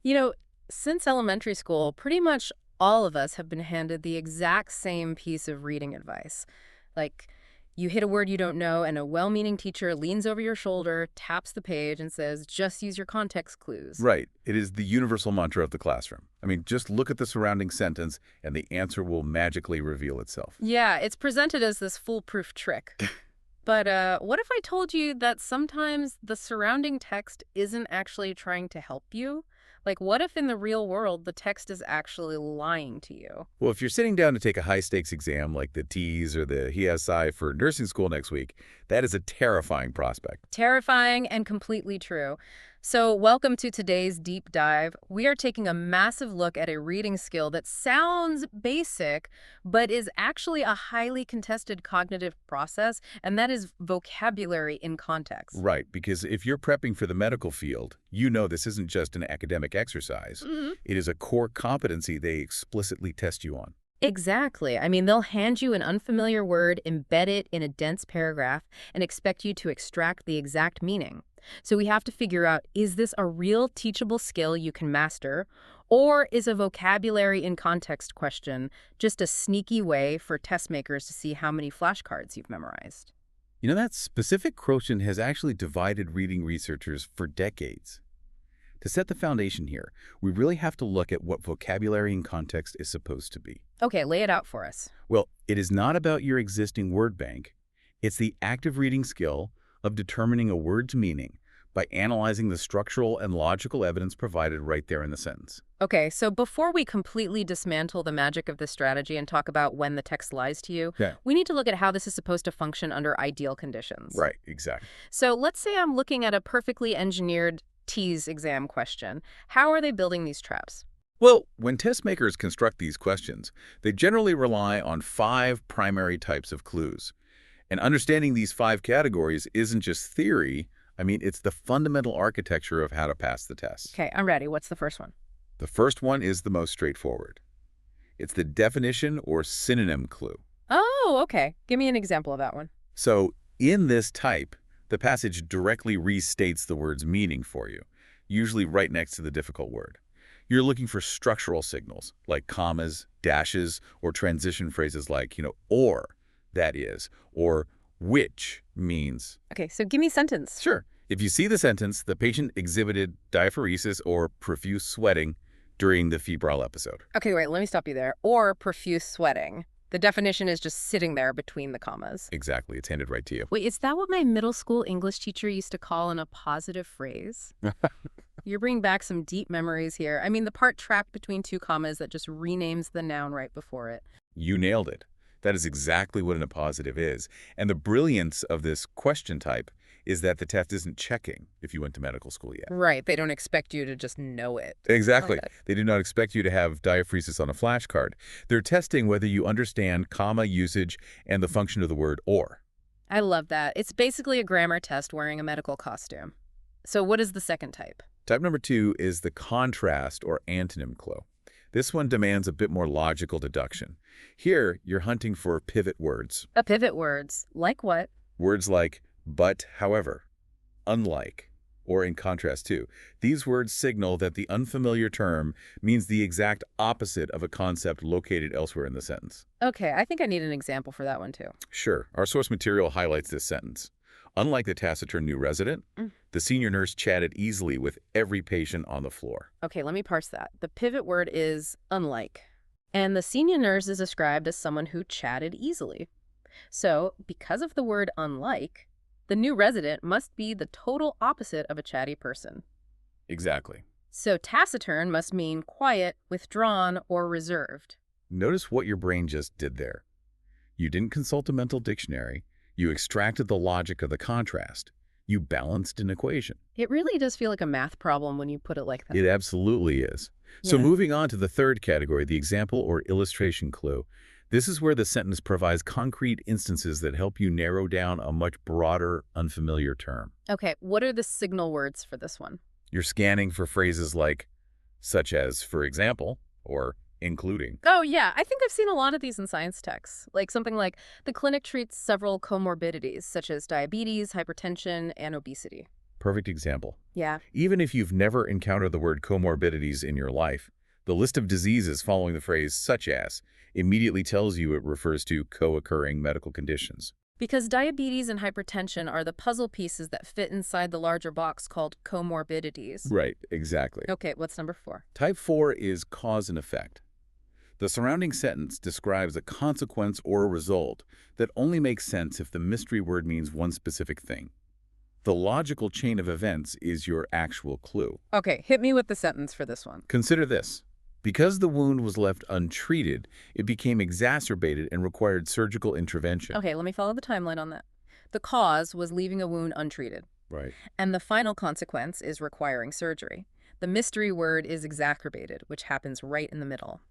You know, since elementary school, pretty much all of us have been handed the exact same piece of reading advice. Like, you hit a word you don't know, and a well-meaning teacher leans over your shoulder, taps the page, and says, just use your context clues. Right. It is the universal mantra of the classroom. I mean, just look at the surrounding sentence, and the answer will magically reveal itself. Yeah, it's presented as this foolproof trick. But what if I told you that sometimes the surrounding text isn't actually trying to help you? Like, what if in the real world the text is actually lying to you? Well, if you're sitting down to take a high-stakes exam like the TEAS or the HESI for nursing school next week, that is a terrifying prospect. Terrifying and completely true. So, welcome to today's deep dive. We are taking a massive look at a reading skill that sounds basic, but is actually a highly contested cognitive process, and that is vocabulary in context. Right, because if you're prepping for the medical field, you know this isn't just an academic exercise. It is a core competency they explicitly test you on. Exactly. I mean, they'll hand you an unfamiliar word, embed it in a dense paragraph, and expect you to extract the exact meaning. So we have to figure out, is this a real teachable skill you can master, or is a vocabulary in context question just a sneaky way for test makers to see how many flashcards you've memorized? You know, that specific quotient has actually divided reading researchers for decades. To set the foundation here, we really have to look at what vocabulary in context is supposed to be. Okay, lay it out for us. Well, it is not about your existing word bank. It's the active reading skill of determining a word's meaning by analyzing the structural and logical evidence provided right there in the sentence. Okay, so before we completely dismantle the magic of this strategy and talk about when the text lies to you, Yeah. we need to look at how this is supposed to function under ideal conditions. Right, exactly. So let's say I'm looking at a perfectly engineered TEAS exam question. How are they building these traps? Well, when test makers construct these questions, they generally rely on 5 primary types of clues. And understanding these 5 categories isn't just theory. I mean, it's the fundamental architecture of how to pass the test. Okay, I'm ready. What's the first one? The first one is the most straightforward. It's the definition or synonym clue. Oh, okay. Give me an example of that one. So in this type, the passage directly restates the word's meaning for you, usually right next to the difficult word. You're looking for structural signals like commas, dashes, or transition phrases like, or, that is, or which means. Okay, so give me a sentence. Sure. If you see the sentence, the patient exhibited diaphoresis or profuse sweating during the febrile episode. Okay, wait, let me stop you there. Or profuse sweating. The definition is just sitting there between the commas. Exactly. It's handed right to you. Wait, is that what my middle school English teacher used to call an appositive phrase? You're bringing back some deep memories here. I mean, the part trapped between 2 commas that just renames the noun right before it. You nailed it. That is exactly what an appositive is. And the brilliance of this question type is that the test isn't checking if you went to medical school yet. Right, they don't expect you to just know it. Exactly. Okay. They do not expect you to have diaphoresis on a flashcard. They're testing whether you understand comma usage and the function of the word or. I love that. It's basically a grammar test wearing a medical costume. So what is the second type? Type number 2 is the contrast or antonym clue. This one demands a bit more logical deduction. Here, you're hunting for pivot words. A pivot words. Like what? Words like but, however, unlike, or in contrast to. These words signal that the unfamiliar term means the exact opposite of a concept located elsewhere in the sentence. Okay, I think I need an example for that one too. Sure, our source material highlights this sentence. Unlike the taciturn new resident, the senior nurse chatted easily with every patient on the floor. Okay, let me parse that. The pivot word is unlike. And the senior nurse is described as someone who chatted easily. So, because of the word unlike, the new resident must be the total opposite of a chatty person. Exactly. So taciturn must mean quiet, withdrawn, or reserved. Notice what your brain just did there. You didn't consult a mental dictionary. You extracted the logic of the contrast. You balanced an equation. It really does feel like a math problem when you put it like that. It absolutely is. So Yeah. moving on to the third category, the example or illustration clue. This is where the sentence provides concrete instances that help you narrow down a much broader, unfamiliar term. Okay, what are the signal words for this one? You're scanning for phrases like, such as, for example, or including. Oh, yeah, I think I've seen a lot of these in science texts. Like something like, the clinic treats several comorbidities, such as diabetes, hypertension, and obesity. perfect example. Yeah. Even if you've never encountered the word comorbidities in your life, the list of diseases following the phrase such as immediately tells you it refers to co-occurring medical conditions. Because diabetes and hypertension are the puzzle pieces that fit inside the larger box called comorbidities. Right, exactly. Okay, what's number 4? Type 4 is cause and effect. The surrounding sentence describes a consequence or a result that only makes sense if the mystery word means one specific thing. The logical chain of events is your actual clue. Okay, hit me with the sentence for this one. Consider this. Because the wound was left untreated, it became exacerbated and required surgical intervention. Okay, let me follow the timeline on that. The cause was leaving a wound untreated, Right. and the final consequence is requiring surgery. The mystery word is exacerbated, which happens right in the middle.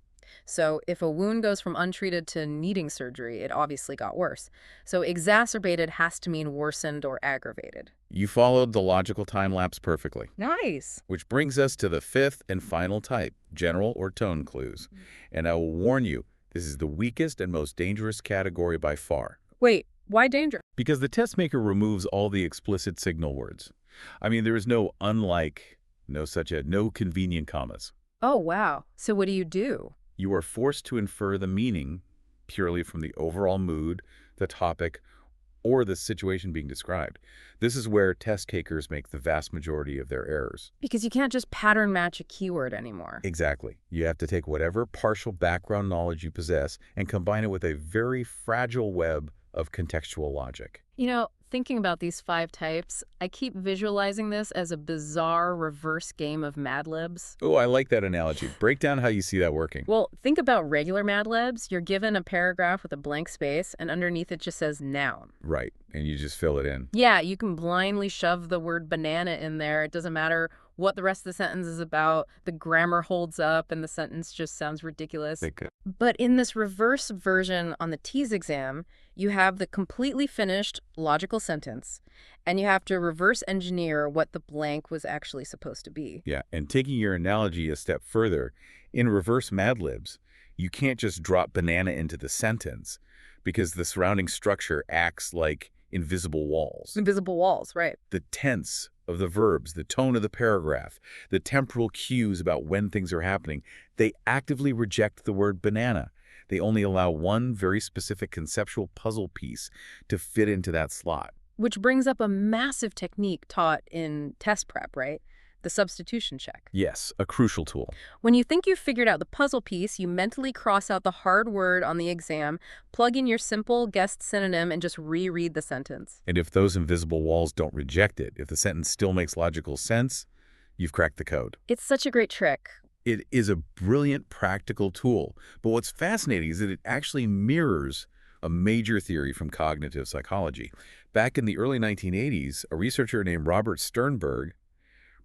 So if a wound goes from untreated to needing surgery, it obviously got worse. So exacerbated has to mean worsened or aggravated. You followed the logical time lapse perfectly. Nice. Which brings us to the fifth and final type, general or tone clues. And I will warn you, this is the weakest and most dangerous category by far. Wait, why danger? Because the test maker removes all the explicit signal words. I mean, there is no unlike, no convenient commas. Oh, wow. So what do? You are forced to infer the meaning purely from the overall mood, the topic, or the situation being described. This is where test takers make the vast majority of their errors. Because you can't just pattern match a keyword anymore. Exactly. You have to take whatever partial background knowledge you possess and combine it with a very fragile web of contextual logic. You know, thinking about these 5 types, I keep visualizing this as a bizarre reverse game of Mad Libs. Oh, I like that analogy. Break down how you see that working. Well, think about regular Mad Libs. You're given a paragraph with a blank space, and underneath it just says noun. Right, and you just fill it in. Yeah, you can blindly shove the word banana in there. It doesn't matter what the rest of the sentence is about. The grammar holds up, and the sentence just sounds ridiculous. But in this reverse version on the TEAS exam, you have the completely finished logical sentence, and you have to reverse engineer what the blank was actually supposed to be. Yeah, and taking your analogy a step further, in reverse Mad Libs, you can't just drop banana into the sentence because the surrounding structure acts like invisible walls. Invisible walls, right. The tense of the verbs, the tone of the paragraph, the temporal cues about when things are happening, they actively reject the word banana. They only allow one very specific conceptual puzzle piece to fit into that slot. Which brings up a massive technique taught in test prep, right? The substitution check. Yes, a crucial tool. When you think you've figured out the puzzle piece, you mentally cross out the hard word on the exam, plug in your simple guessed synonym, and just reread the sentence. And if those invisible walls don't reject it, if the sentence still makes logical sense, you've cracked the code. It's such a great trick. It is a brilliant practical tool, but what's fascinating is that it actually mirrors a major theory from cognitive psychology. Back in the early 1980s, a researcher named Robert Sternberg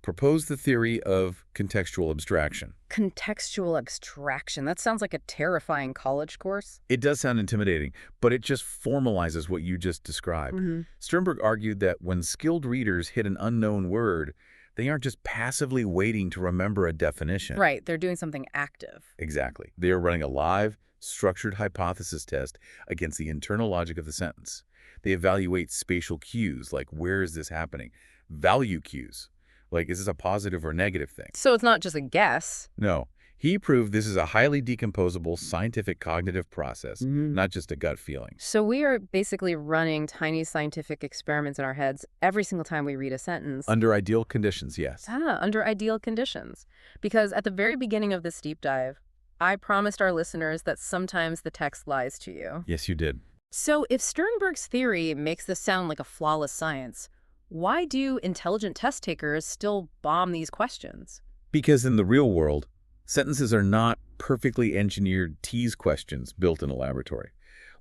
proposed the theory of contextual abstraction. Contextual abstraction. That sounds like a terrifying college course. It does sound intimidating, but it just formalizes what you just described. Sternberg argued that when skilled readers hit an unknown word, they aren't just passively waiting to remember a definition. Right, they're doing something active. Exactly. They are running a live, structured hypothesis test against the internal logic of the sentence. They evaluate spatial cues, like where is this happening? Value cues, like is this a positive or negative thing? So it's not just a guess. No. He proved this is a highly decomposable scientific cognitive process, not just a gut feeling. So we are basically running tiny scientific experiments in our heads every single time we read a sentence. Under ideal conditions, yes. Under ideal conditions. Because at the very beginning of this deep dive, I promised our listeners that sometimes the text lies to you. Yes, you did. So if Sternberg's theory makes this sound like a flawless science, why do intelligent test takers still bomb these questions? Because in the real world, sentences are not perfectly engineered tease questions built in a laboratory.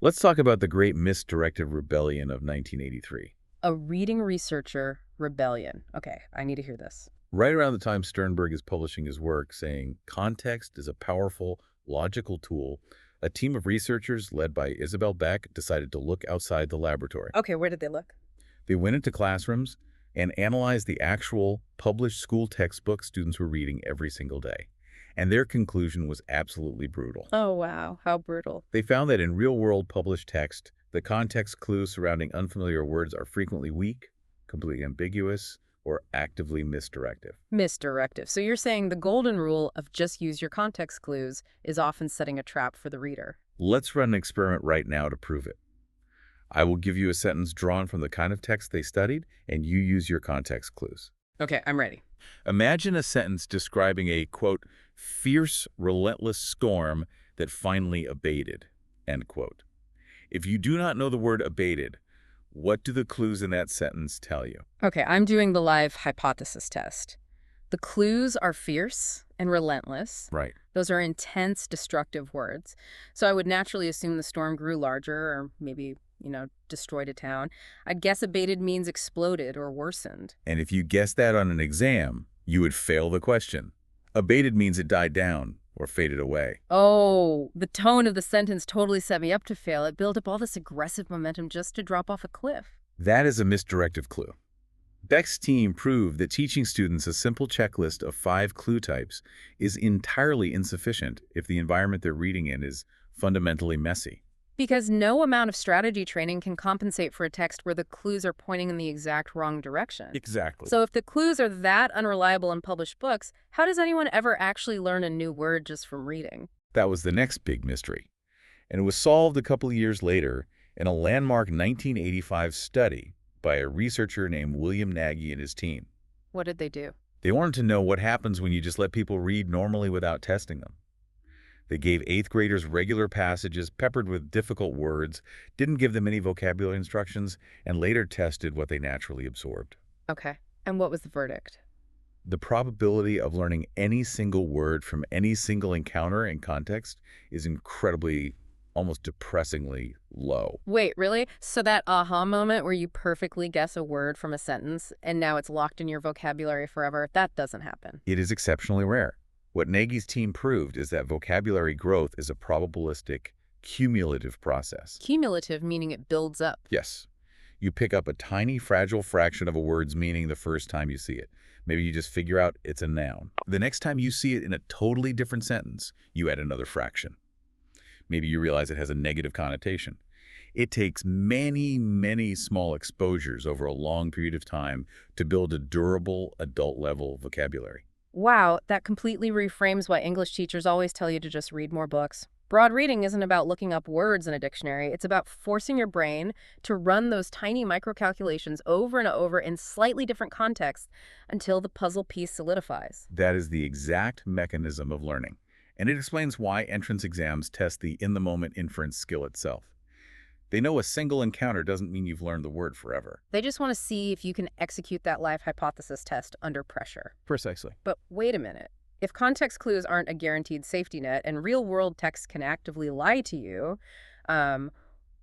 Let's talk about the Great Misdirected Rebellion of 1983. A reading researcher rebellion. Okay, I need to hear this. Right around the time Sternberg is publishing his work saying context is a powerful, logical tool, a team of researchers led by Isabel Beck decided to look outside the laboratory. Okay, where did they look? They went into classrooms and analyzed the actual published school textbooks students were reading every single day. And their conclusion was absolutely brutal. Oh, wow. How brutal. They found that in real-world published text, the context clues surrounding unfamiliar words are frequently weak, completely ambiguous, or actively misdirective. Misdirective. So you're saying the golden rule of just use your context clues is often setting a trap for the reader. Let's run an experiment right now to prove it. I will give you a sentence drawn from the kind of text they studied, and you use your context clues. Okay, I'm ready. Imagine a sentence describing a, quote, fierce, relentless storm that finally abated, end quote. If you do not know the word abated, what do the clues in that sentence tell you? Okay, I'm doing the live hypothesis test. The clues are fierce and relentless. Right. Those are intense, destructive words. So I would naturally assume the storm grew larger or maybe, destroyed a town. I'd guess abated means exploded or worsened. And if you guessed that on an exam, you would fail the question. Abated means it died down or faded away. Oh, the tone of the sentence totally set me up to fail. It built up all this aggressive momentum just to drop off a cliff. That is a misdirective clue. Beck's team proved that teaching students a simple checklist of 5 clue types is entirely insufficient if the environment they're reading in is fundamentally messy. Because no amount of strategy training can compensate for a text where the clues are pointing in the exact wrong direction. Exactly. So if the clues are that unreliable in published books, how does anyone ever actually learn a new word just from reading? That was the next big mystery. And it was solved a couple of years later in a landmark 1985 study by a researcher named William Nagy and his team. What did they do? They wanted to know what happens when you just let people read normally without testing them. They gave 8th graders regular passages peppered with difficult words, didn't give them any vocabulary instructions, and later tested what they naturally absorbed. Okay. And what was the verdict? The probability of learning any single word from any single encounter and context is incredibly, almost depressingly low. Wait, really? So that aha moment where you perfectly guess a word from a sentence and now it's locked in your vocabulary forever, that doesn't happen. It is exceptionally rare. What Nagy's team proved is that vocabulary growth is a probabilistic, cumulative process. Cumulative meaning it builds up. Yes. You pick up a tiny, fragile fraction of a word's meaning the first time you see it. Maybe you just figure out it's a noun. The next time you see it in a totally different sentence, you add another fraction. Maybe you realize it has a negative connotation. It takes many, many small exposures over a long period of time to build a durable, adult-level vocabulary. Wow, that completely reframes why English teachers always tell you to just read more books. Broad reading isn't about looking up words in a dictionary. It's about forcing your brain to run those tiny microcalculations over and over in slightly different contexts until the puzzle piece solidifies. That is the exact mechanism of learning, and it explains why entrance exams test the in-the-moment inference skill itself. They know a single encounter doesn't mean you've learned the word forever. They just want to see if you can execute that live hypothesis test under pressure. Precisely. But wait a minute. If context clues aren't a guaranteed safety net and real-world text can actively lie to you,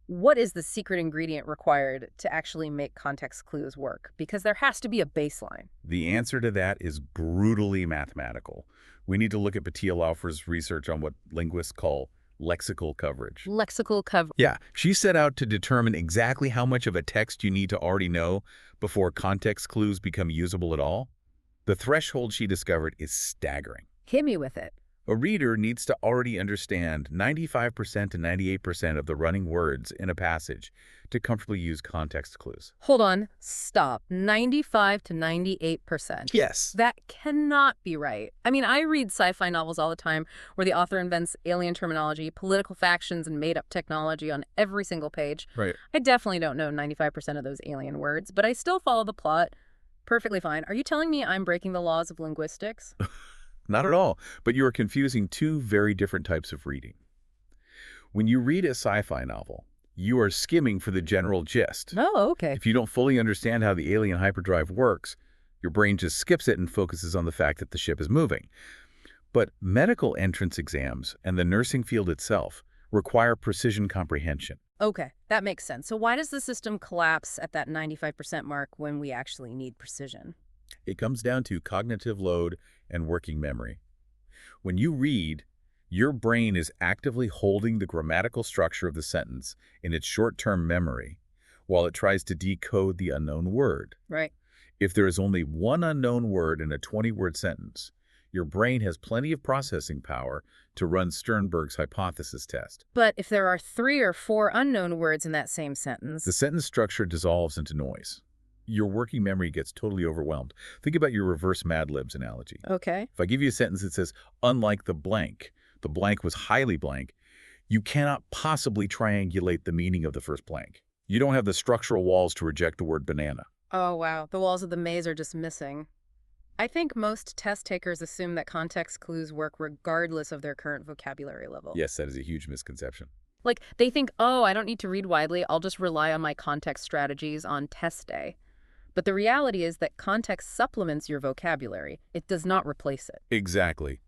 what is the secret ingredient required to actually make context clues work? Because there has to be a baseline. The answer to that is brutally mathematical. We need to look at Patia Laufer's research on what linguists call lexical coverage. Lexical coverage. Yeah, she set out to determine exactly how much of a text you need to already know before context clues become usable at all. The threshold she discovered is staggering. Hit me with it. A reader needs to already understand 95% to 98% of the running words in a passage to comfortably use context clues. Hold on. Stop. 95 to 98%. Yes. That cannot be right. I mean, I read sci-fi novels all the time where the author invents alien terminology, political factions, and made-up technology on every single page. Right. I definitely don't know 95% of those alien words, but I still follow the plot perfectly fine. Are you telling me I'm breaking the laws of linguistics? Not at all, but you are confusing two very different types of reading. When you read a sci-fi novel, you are skimming for the general gist. Oh, okay. If you don't fully understand how the alien hyperdrive works, your brain just skips it and focuses on the fact that the ship is moving. But medical entrance exams and the nursing field itself require precision comprehension. Okay, that makes sense. So why does the system collapse at that 95% mark when we actually need precision? It comes down to cognitive load and working memory. When you read, your brain is actively holding the grammatical structure of the sentence in its short-term memory while it tries to decode the unknown word. Right. If there is only one unknown word in a 20-word sentence, your brain has plenty of processing power to run Sternberg's hypothesis test. But if there are 3 or 4 unknown words in that same sentence... The sentence structure dissolves into noise. your working memory gets totally overwhelmed. Think about your reverse Mad Libs analogy. Okay. If I give you a sentence that says, unlike the blank was highly blank, you cannot possibly triangulate the meaning of the first blank. You don't have the structural walls to reject the word banana. Oh, wow. The walls of the maze are just missing. I think most test takers assume that context clues work regardless of their current vocabulary level. Yes, that is a huge misconception. Like, they think, oh, I don't need to read widely, I'll just rely on my context strategies on test day. But the reality is that context supplements your vocabulary. It does not replace it. Exactly.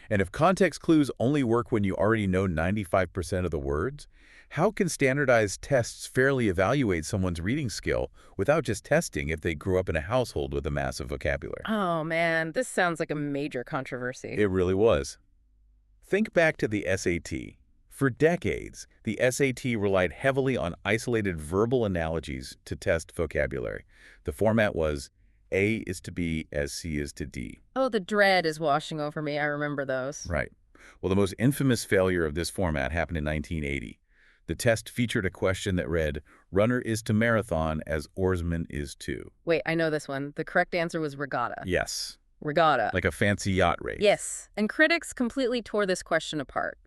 And if context clues only work when you already know 95% of the words, how can standardized tests fairly evaluate someone's reading skill without just testing if they grew up in a household with a massive vocabulary? Oh, man, this sounds like a major controversy. It really was. Think back to the SAT. For decades, the SAT relied heavily on isolated verbal analogies to test vocabulary. The format was A is to B as C is to D. Oh, the dread is washing over me. I remember those. Right. Well, the most infamous failure of this format happened in 1980. The test featured a question that read, runner is to marathon as oarsman is to. Wait, I know this one. The correct answer was regatta. Yes. Regatta. Like a fancy yacht race. Yes, and critics completely tore this question apart.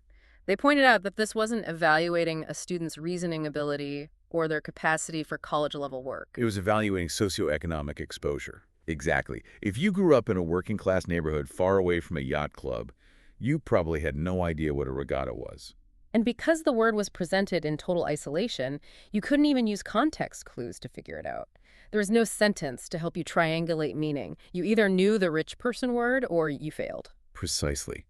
They pointed out that this wasn't evaluating a student's reasoning ability or their capacity for college-level work. It was evaluating socioeconomic exposure. Exactly. If you grew up in a working-class neighborhood far away from a yacht club, you probably had no idea what a regatta was. And because the word was presented in total isolation, you couldn't even use context clues to figure it out. There was no sentence to help you triangulate meaning. You either knew the rich person word or you failed. Precisely.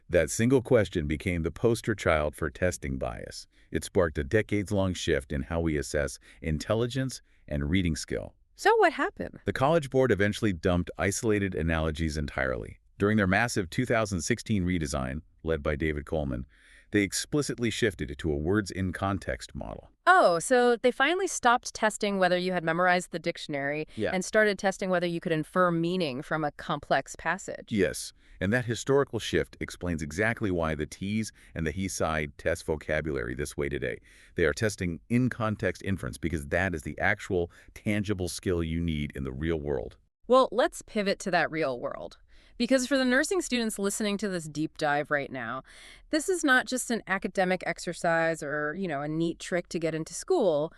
That single question became the poster child for testing bias. It sparked a decades-long shift in how we assess intelligence and reading skill. So what happened? The College Board eventually dumped isolated analogies entirely. During their massive 2016 redesign, led by David Coleman, they explicitly shifted to a words-in-context model. Oh, so they finally stopped testing whether you had memorized the dictionary and started testing whether you could infer meaning from a complex passage. Yes, and that historical shift explains exactly why the TEAS and the HESI test vocabulary this way today. They are testing in-context inference because that is the actual, tangible skill you need in the real world. Well, let's pivot to that real world. Because for the nursing students listening to this deep dive right now, this is not just an academic exercise or, a neat trick to get into school.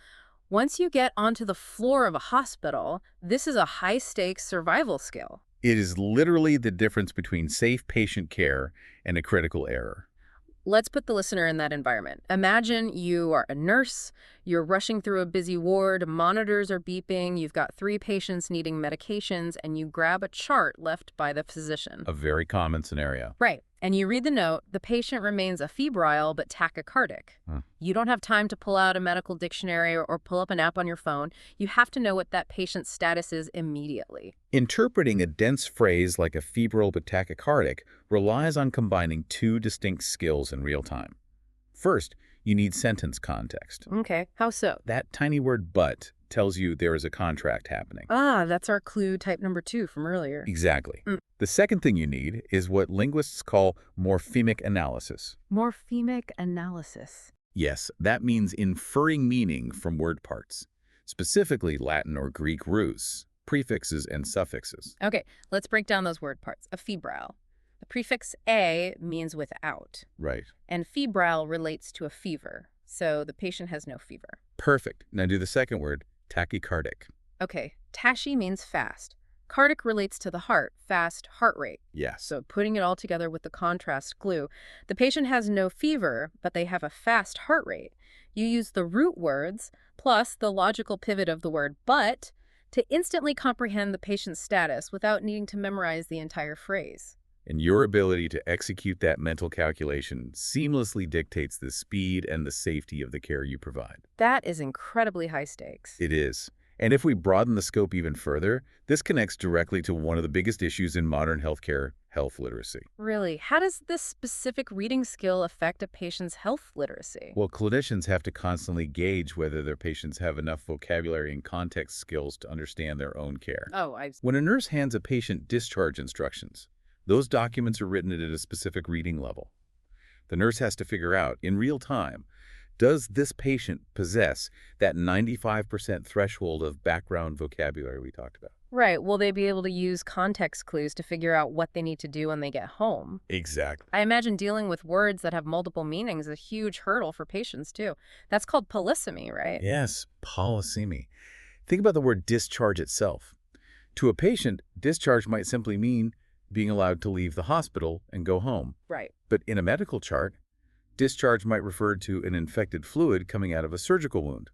Once you get onto the floor of a hospital, this is a high-stakes survival skill. It is literally the difference between safe patient care and a critical error. Let's put the listener in that environment. Imagine you are a nurse, you're rushing through a busy ward, monitors are beeping, you've got 3 patients needing medications, and you grab a chart left by the physician. A very common scenario. Right. And you read the note, the patient remains afebrile but tachycardic. You don't have time to pull out a medical dictionary or pull up an app on your phone. You have to know what that patient's status is immediately. Interpreting a dense phrase like afebrile but tachycardic relies on combining 2 distinct skills in real time. First, you need sentence context. Okay, how so? That tiny word but tells you there is a contract happening. Ah, that's our clue type number 2 from earlier. Exactly. The second thing you need is what linguists call morphemic analysis. Morphemic analysis. Yes, that means inferring meaning from word parts, specifically Latin or Greek roots, prefixes and suffixes. Okay, let's break down those word parts. Afebrile. The prefix a means without. Right. And febrile relates to a fever, so the patient has no fever. Perfect. Now do the second word, tachycardic. Okay, tachy means fast. Cardiac relates to the heart, fast heart rate. Yes. So putting it all together with the contrast clue, the patient has no fever, but they have a fast heart rate. You use the root words plus the logical pivot of the word but to instantly comprehend the patient's status without needing to memorize the entire phrase. And your ability to execute that mental calculation seamlessly dictates the speed and the safety of the care you provide. That is incredibly high stakes. It is. And if we broaden the scope even further, this connects directly to one of the biggest issues in modern healthcare, health literacy. Really? How does this specific reading skill affect a patient's health literacy? Well, clinicians have to constantly gauge whether their patients have enough vocabulary and context skills to understand their own care. When a nurse hands a patient discharge instructions, those documents are written at a specific reading level. The nurse has to figure out, in real time, Does this patient possess that 95% threshold of background vocabulary we talked about? Right. Will they be able to use context clues to figure out what they need to do when they get home? Exactly. I imagine dealing with words that have multiple meanings is a huge hurdle for patients, too. That's called polysemy, right? Yes, polysemy. Think about the word discharge itself. To a patient, discharge might simply mean being allowed to leave the hospital and go home. Right. But in a medical chart, discharge might refer to an infected fluid coming out of a surgical wound.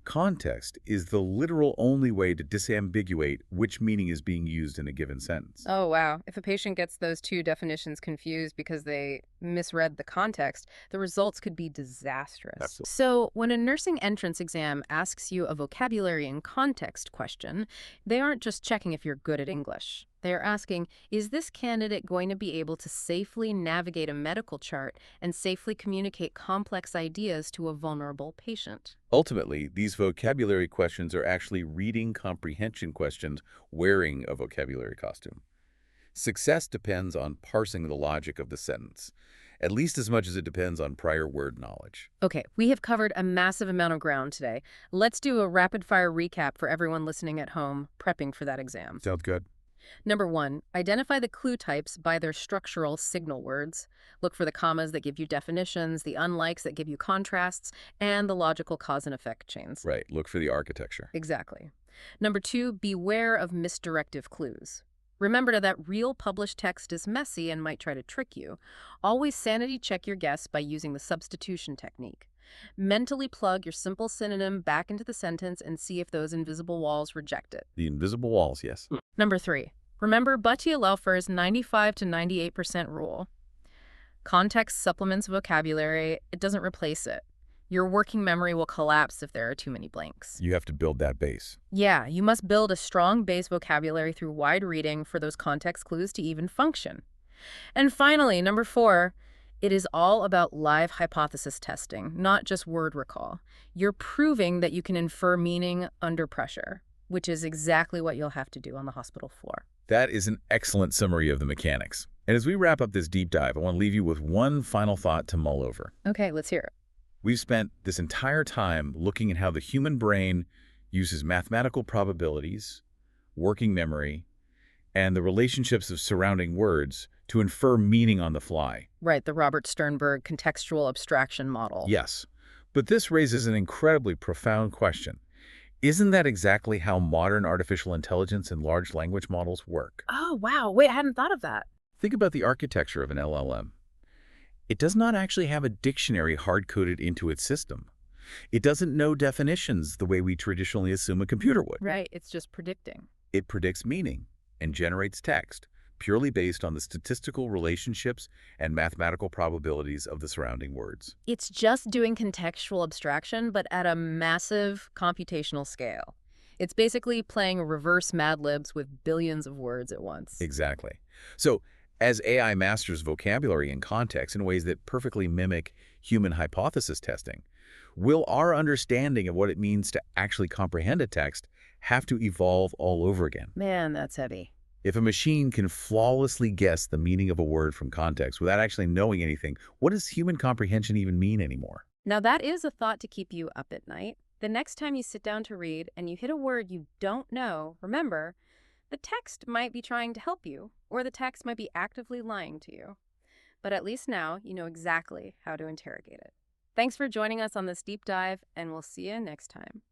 Context is the literal only way to disambiguate which meaning is being used in a given sentence. Oh, wow. If a patient gets those two definitions confused because they misread the context, the results could be disastrous. Absolutely. So, when a nursing entrance exam asks you a vocabulary and context question, they aren't just checking if you're good at English. They are asking, is this candidate going to be able to safely navigate a medical chart and safely communicate complex ideas to a vulnerable patient? Ultimately, these vocabulary questions are actually reading comprehension questions wearing a vocabulary costume. Success depends on parsing the logic of the sentence, at least as much as it depends on prior word knowledge. Okay, we have covered a massive amount of ground today. Let's do a rapid-fire recap for everyone listening at home, prepping for that exam. Sounds good. Number 1, identify the clue types by their structural signal words. Look for the commas that give you definitions, the unlikes that give you contrasts, and the logical cause and effect chains. Right, look for the architecture. Exactly. Number 2, beware of misdirective clues. Remember that real published text is messy and might try to trick you. Always sanity check your guess by using the substitution technique. Mentally plug your simple synonym back into the sentence and see if those invisible walls reject it. The invisible walls, yes. Number 3, remember Batya-Lelfer's 95 to 98% rule. Context supplements vocabulary, it doesn't replace it. Your working memory will collapse if there are too many blanks. You have to build that base. Yeah, you must build a strong base vocabulary through wide reading for those context clues to even function. And finally, number 4, it is all about live hypothesis testing, not just word recall. You're proving that you can infer meaning under pressure, which is exactly what you'll have to do on the hospital floor. That is an excellent summary of the mechanics. And as we wrap up this deep dive, I want to leave you with one final thought to mull over. Okay, let's hear it. We've spent this entire time looking at how the human brain uses mathematical probabilities, working memory, and the relationships of surrounding words to infer meaning on the fly. Right, the Robert Sternberg contextual abstraction model. Yes, but this raises an incredibly profound question. Isn't that exactly how modern artificial intelligence and large language models work? Oh, wow. Wait, I hadn't thought of that. Think about the architecture of an LLM. It does not actually have a dictionary hard-coded into its system. It doesn't know definitions the way we traditionally assume a computer would. Right, it's just predicting. It predicts meaning and generates text purely based on the statistical relationships and mathematical probabilities of the surrounding words. It's just doing contextual abstraction, but at a massive computational scale. It's basically playing reverse Mad Libs with billions of words at once. Exactly. So, as AI masters vocabulary and context in ways that perfectly mimic human hypothesis testing, will our understanding of what it means to actually comprehend a text have to evolve all over again? Man, that's heavy. If a machine can flawlessly guess the meaning of a word from context without actually knowing anything, what does human comprehension even mean anymore? Now that is a thought to keep you up at night. The next time you sit down to read and you hit a word you don't know, remember, the text might be trying to help you, or the text might be actively lying to you. But at least now you know exactly how to interrogate it. Thanks for joining us on this deep dive, and we'll see you next time.